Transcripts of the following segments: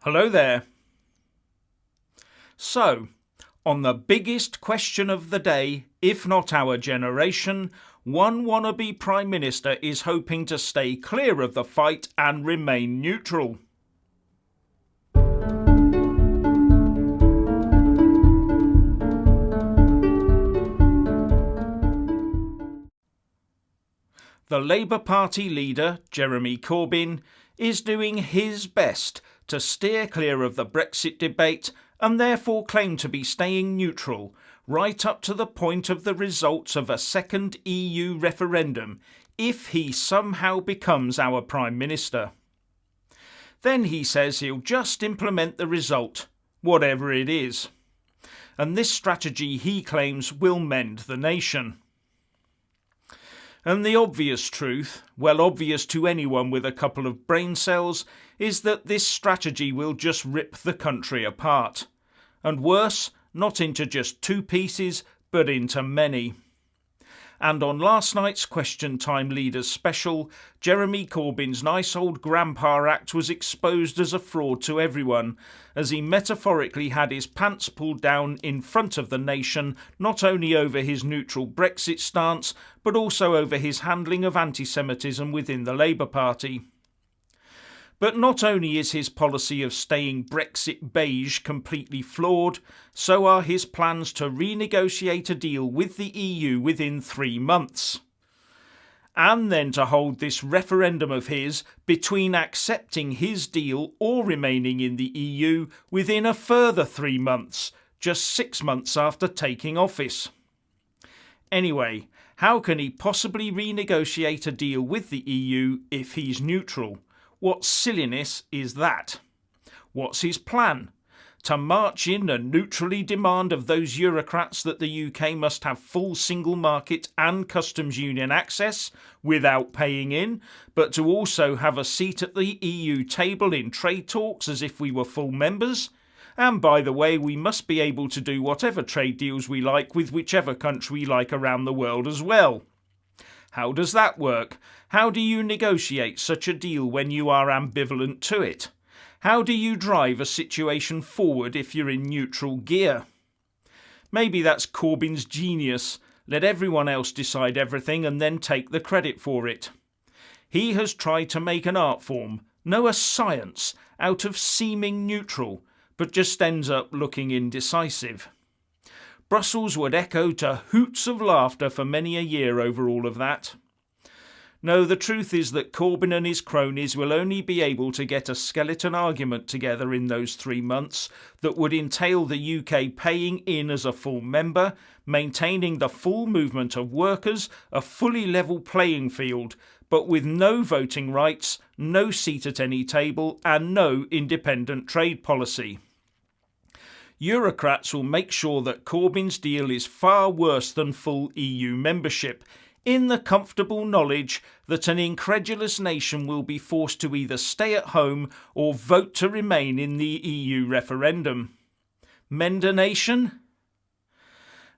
Hello there. So, on the biggest question of the day, if not our generation, one wannabe Prime Minister is hoping to stay clear of the fight and remain neutral. The Labour Party leader, Jeremy Corbyn, is doing his best to steer clear of the Brexit debate and therefore claim to be staying neutral right up to the point of the results of a second EU referendum if he somehow becomes our Prime Minister. Then he says he'll just implement the result, whatever it is. And this strategy, he claims, will mend the nation. And the obvious truth, well obvious to anyone with a couple of brain cells, is that this strategy will just rip the country apart. And worse, not into just two pieces, but into many. And on last night's Question Time Leaders special, Jeremy Corbyn's nice old grandpa act was exposed as a fraud to everyone, as he metaphorically had his pants pulled down in front of the nation, not only over his neutral Brexit stance, but also over his handling of anti-Semitism within the Labour Party. But not only is his policy of staying Brexit beige completely flawed, so are his plans to renegotiate a deal with the EU within 3 months. And then to hold this referendum of his between accepting his deal or remaining in the EU within a further 3 months, just 6 months after taking office. Anyway, how can he possibly renegotiate a deal with the EU if he's neutral? What silliness is that? What's his plan? To march in and neutrally demand of those Eurocrats that the UK must have full single market and customs union access without paying in, but to also have a seat at the EU table in trade talks as if we were full members? And by the way, we must be able to do whatever trade deals we like with whichever country we like around the world as well. How does that work? How do you negotiate such a deal when you are ambivalent to it? How do you drive a situation forward if you're in neutral gear? Maybe that's Corbyn's genius. Let everyone else decide everything and then take the credit for it. He has tried to make an art form, no a science, out of seeming neutral, but just ends up looking indecisive. Brussels would echo to hoots of laughter for many a year over all of that. No, the truth is that Corbyn and his cronies will only be able to get a skeleton argument together in those 3 months that would entail the UK paying in as a full member, maintaining the full movement of workers, a fully level playing field, but with no voting rights, no seat at any table, and no independent trade policy. Eurocrats will make sure that Corbyn's deal is far worse than full EU membership, in the comfortable knowledge that an incredulous nation will be forced to either stay at home or vote to remain in the EU referendum. Mend a nation?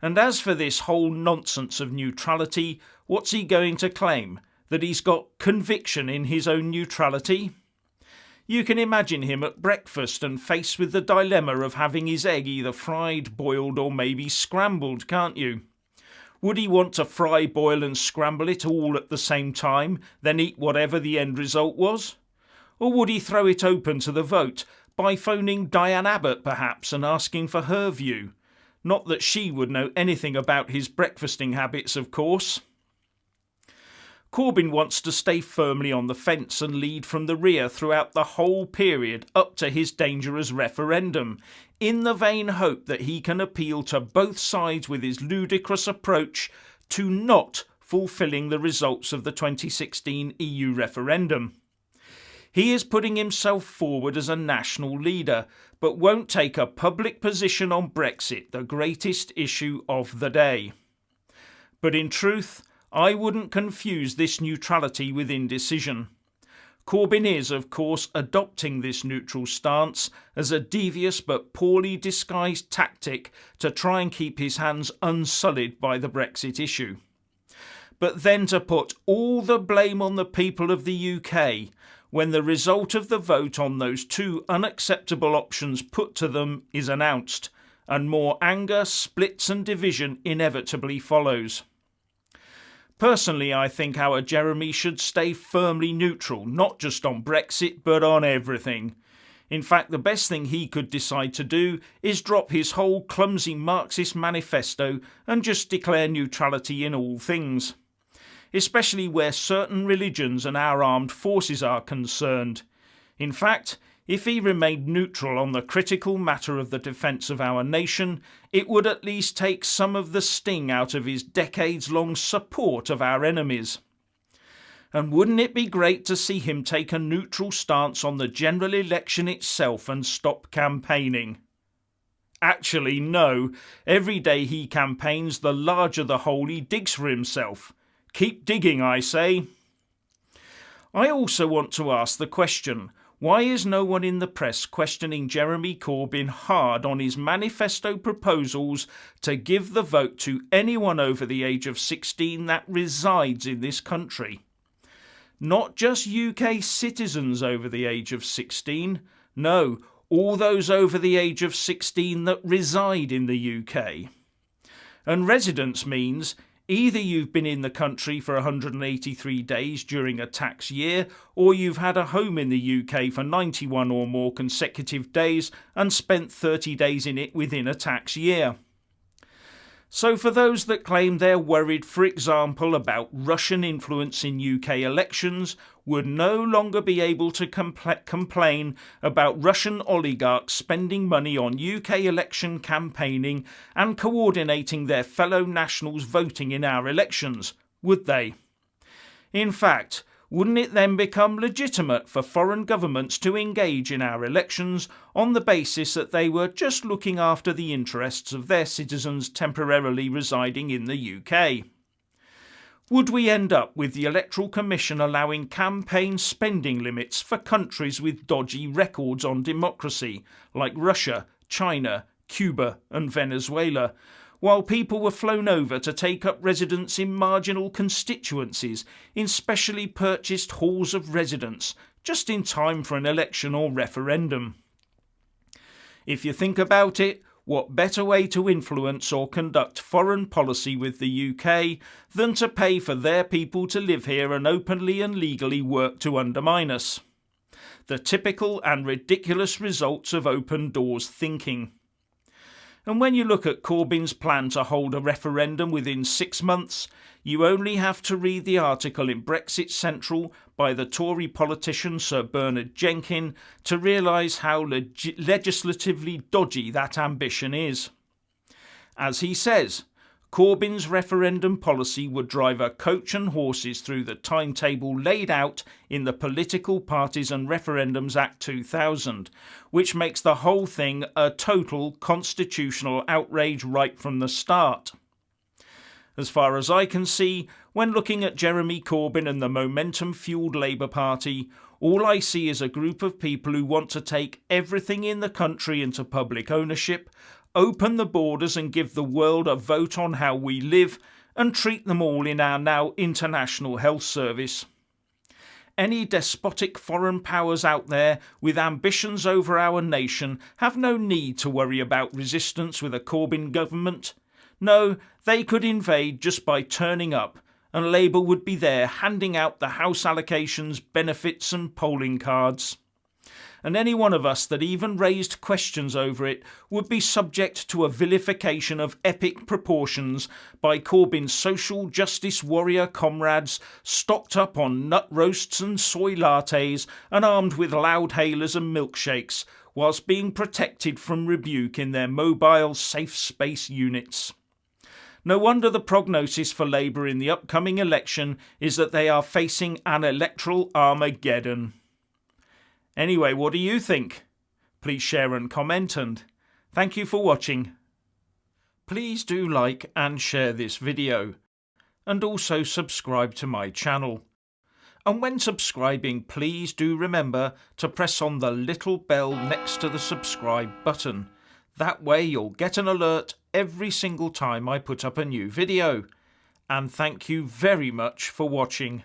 And as for this whole nonsense of neutrality, what's he going to claim? That he's got conviction in his own neutrality? You can imagine him at breakfast and faced with the dilemma of having his egg either fried, boiled or maybe scrambled, can't you? Would he want to fry, boil and scramble it all at the same time, then eat whatever the end result was? Or would he throw it open to the vote by phoning Diane Abbott perhaps and asking for her view? Not that she would know anything about his breakfasting habits, of course. Corbyn wants to stay firmly on the fence and lead from the rear throughout the whole period up to his dangerous referendum, in the vain hope that he can appeal to both sides with his ludicrous approach to not fulfilling the results of the 2016 EU referendum. He is putting himself forward as a national leader, but won't take a public position on Brexit, the greatest issue of the day. But in truth, I wouldn't confuse this neutrality with indecision. Corbyn is, of course, adopting this neutral stance as a devious but poorly disguised tactic to try and keep his hands unsullied by the Brexit issue. But then to put all the blame on the people of the UK, when the result of the vote on those two unacceptable options put to them is announced, and more anger, splits and division inevitably follows. Personally, I think our Jeremy should stay firmly neutral, not just on Brexit, but on everything. In fact, the best thing he could decide to do is drop his whole clumsy Marxist manifesto and just declare neutrality in all things, especially where certain religions and our armed forces are concerned. In fact, if he remained neutral on the critical matter of the defence of our nation, it would at least take some of the sting out of his decades-long support of our enemies. And wouldn't it be great to see him take a neutral stance on the general election itself and stop campaigning? Actually, no. Every day he campaigns, the larger the hole he digs for himself. Keep digging, I say. I also want to ask the question, why is no one in the press questioning Jeremy Corbyn hard on his manifesto proposals to give the vote to anyone over the age of 16 that resides in this country? Not just UK citizens over the age of 16, no, all those over the age of 16 that reside in the UK. And residence means either you've been in the country for 183 days during a tax year, or you've had a home in the UK for 91 or more consecutive days and spent 30 days in it within a tax year. So for those that claim they're worried, for example, about Russian influence in UK elections, would no longer be able to complain about Russian oligarchs spending money on UK election campaigning and coordinating their fellow nationals voting in our elections, would they? In fact, wouldn't it then become legitimate for foreign governments to engage in our elections on the basis that they were just looking after the interests of their citizens temporarily residing in the UK? Would we end up with the Electoral Commission allowing campaign spending limits for countries with dodgy records on democracy, like Russia, China, Cuba and Venezuela, while people were flown over to take up residence in marginal constituencies in specially purchased halls of residence, just in time for an election or referendum? If you think about it, what better way to influence or conduct foreign policy with the UK than to pay for their people to live here and openly and legally work to undermine us? The typical and ridiculous results of open doors thinking. And when you look at Corbyn's plan to hold a referendum within 6 months, you only have to read the article in Brexit Central by the Tory politician Sir Bernard Jenkin to realise how legislatively dodgy that ambition is. As he says, Corbyn's referendum policy would drive a coach and horses through the timetable laid out in the Political Parties and Referendums Act 2000, which makes the whole thing a total constitutional outrage right from the start. As far as I can see, when looking at Jeremy Corbyn and the momentum-fueled Labour Party, all I see is a group of people who want to take everything in the country into public ownership, open the borders and give the world a vote on how we live, and treat them all in our now international health service. Any despotic foreign powers out there with ambitions over our nation have no need to worry about resistance with a Corbyn government. No, they could invade just by turning up, and Labour would be there handing out the house allocations, benefits and polling cards. And any one of us that even raised questions over it would be subject to a vilification of epic proportions by Corbyn's social justice warrior comrades, stocked up on nut roasts and soy lattes and armed with loud hailers and milkshakes, whilst being protected from rebuke in their mobile safe space units. No wonder the prognosis for Labour in the upcoming election is that they are facing an electoral Armageddon. Anyway, what do you think? Please share and comment, and thank you for watching. Please do like and share this video, and also subscribe to my channel. And when subscribing, please do remember to press on the little bell next to the subscribe button. That way you'll get an alert every single time I put up a new video. And thank you very much for watching.